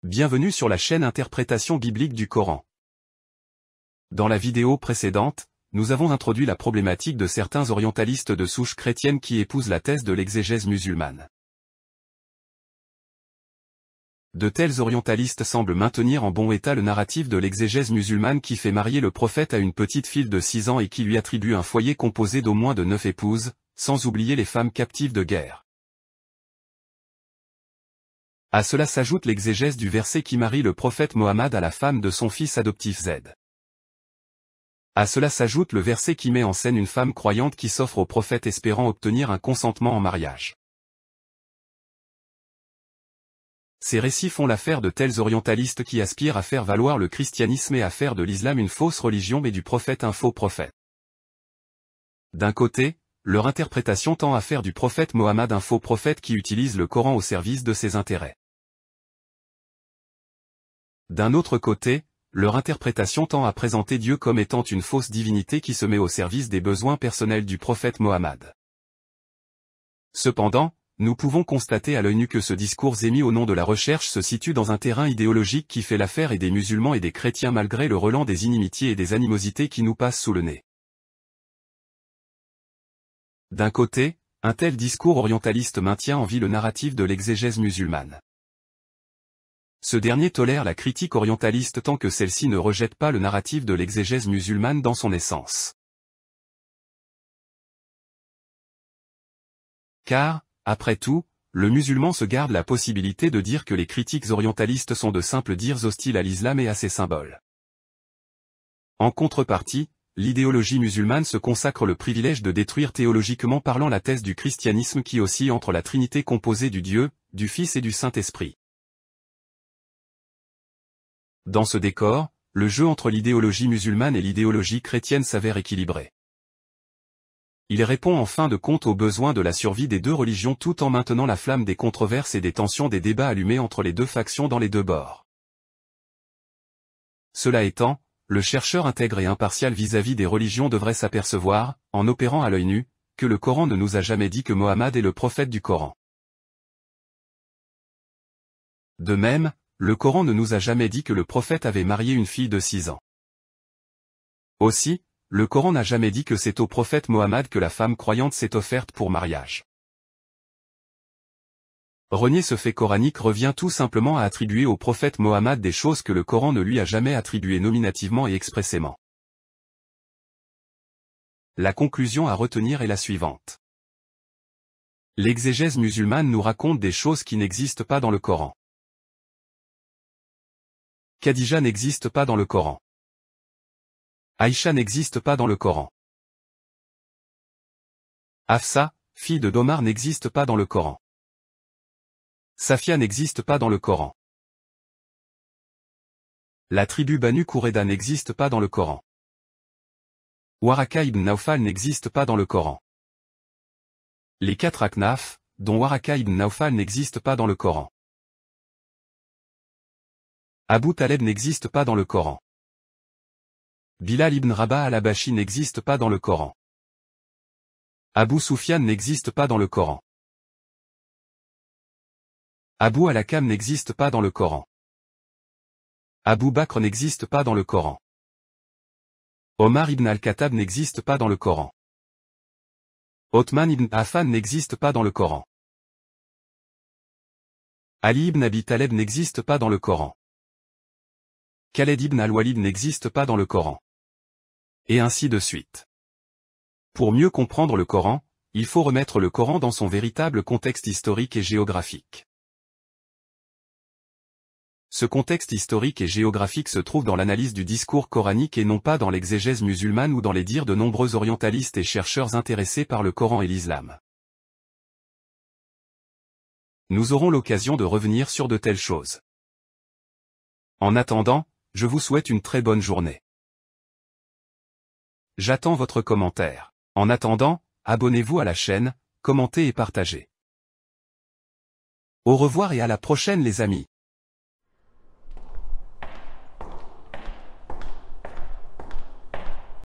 Bienvenue sur la chaîne Interprétation biblique du Coran. Dans la vidéo précédente, nous avons introduit la problématique de certains orientalistes de souche chrétienne qui épousent la thèse de l'exégèse musulmane. De tels orientalistes semblent maintenir en bon état le narratif de l'exégèse musulmane qui fait marier le prophète à une petite fille de 6 ans et qui lui attribue un foyer composé d'au moins de 9 épouses, sans oublier les femmes captives de guerre. À cela s'ajoute l'exégèse du verset qui marie le prophète Mohammed à la femme de son fils adoptif Z. À cela s'ajoute le verset qui met en scène une femme croyante qui s'offre au prophète espérant obtenir un consentement en mariage. Ces récits font l'affaire de tels orientalistes qui aspirent à faire valoir le christianisme et à faire de l'islam une fausse religion mais du prophète un faux prophète. D'un côté, leur interprétation tend à faire du prophète Mohammed un faux prophète qui utilise le Coran au service de ses intérêts. D'un autre côté, leur interprétation tend à présenter Dieu comme étant une fausse divinité qui se met au service des besoins personnels du prophète Mohammed. Cependant, nous pouvons constater à l'œil nu que ce discours émis au nom de la recherche se situe dans un terrain idéologique qui fait l'affaire et des musulmans et des chrétiens malgré le relent des inimitiés et des animosités qui nous passent sous le nez. D'un côté, un tel discours orientaliste maintient en vie le narratif de l'exégèse musulmane. Ce dernier tolère la critique orientaliste tant que celle-ci ne rejette pas le narratif de l'exégèse musulmane dans son essence. Car, après tout, le musulman se garde la possibilité de dire que les critiques orientalistes sont de simples dires hostiles à l'islam et à ses symboles. En contrepartie, l'idéologie musulmane se consacre le privilège de détruire théologiquement parlant la thèse du christianisme qui oscille entre la Trinité composée du Dieu, du Fils et du Saint-Esprit. Dans ce décor, le jeu entre l'idéologie musulmane et l'idéologie chrétienne s'avère équilibré. Il répond en fin de compte aux besoins de la survie des deux religions tout en maintenant la flamme des controverses et des tensions des débats allumés entre les deux factions dans les deux bords. Cela étant, le chercheur intègre et impartial vis-à-vis des religions devrait s'apercevoir, en opérant à l'œil nu, que le Coran ne nous a jamais dit que Mohammed est le prophète du Coran. De même, le Coran ne nous a jamais dit que le prophète avait marié une fille de 6 ans. Aussi, le Coran n'a jamais dit que c'est au prophète Mohammed que la femme croyante s'est offerte pour mariage. Renier ce fait coranique revient tout simplement à attribuer au prophète Mohammed des choses que le Coran ne lui a jamais attribuées nominativement et expressément. La conclusion à retenir est la suivante. L'exégèse musulmane nous raconte des choses qui n'existent pas dans le Coran. Khadija n'existe pas dans le Coran. Aïcha n'existe pas dans le Coran. Hafsa, fille de Omar n'existe pas dans le Coran. Safia n'existe pas dans le Coran. La tribu Banu Qurayza n'existe pas dans le Coran. Waraka ibn Nawfal n'existe pas dans le Coran. Les 4 Aknaf, dont Waraka ibn Nawfal n'existe pas dans le Coran. Abu Taleb n'existe pas dans le Coran. Bilal ibn Rabah al-Habashi n'existe pas dans le Coran. Abu Sufyan n'existe pas dans le Coran. Abu al-Hakam n'existe pas dans le Coran. Abu Bakr n'existe pas dans le Coran. Omar ibn al-Khattab n'existe pas dans le Coran. Othman ibn Affan n'existe pas dans le Coran. Ali ibn Abi Taleb n'existe pas dans le Coran. Khaled ibn al-Walid n'existe pas dans le Coran. Et ainsi de suite. Pour mieux comprendre le Coran, il faut remettre le Coran dans son véritable contexte historique et géographique. Ce contexte historique et géographique se trouve dans l'analyse du discours coranique et non pas dans l'exégèse musulmane ou dans les dires de nombreux orientalistes et chercheurs intéressés par le Coran et l'islam. Nous aurons l'occasion de revenir sur de telles choses. En attendant, je vous souhaite une très bonne journée. J'attends votre commentaire. En attendant, abonnez-vous à la chaîne, commentez et partagez. Au revoir et à la prochaine les amis.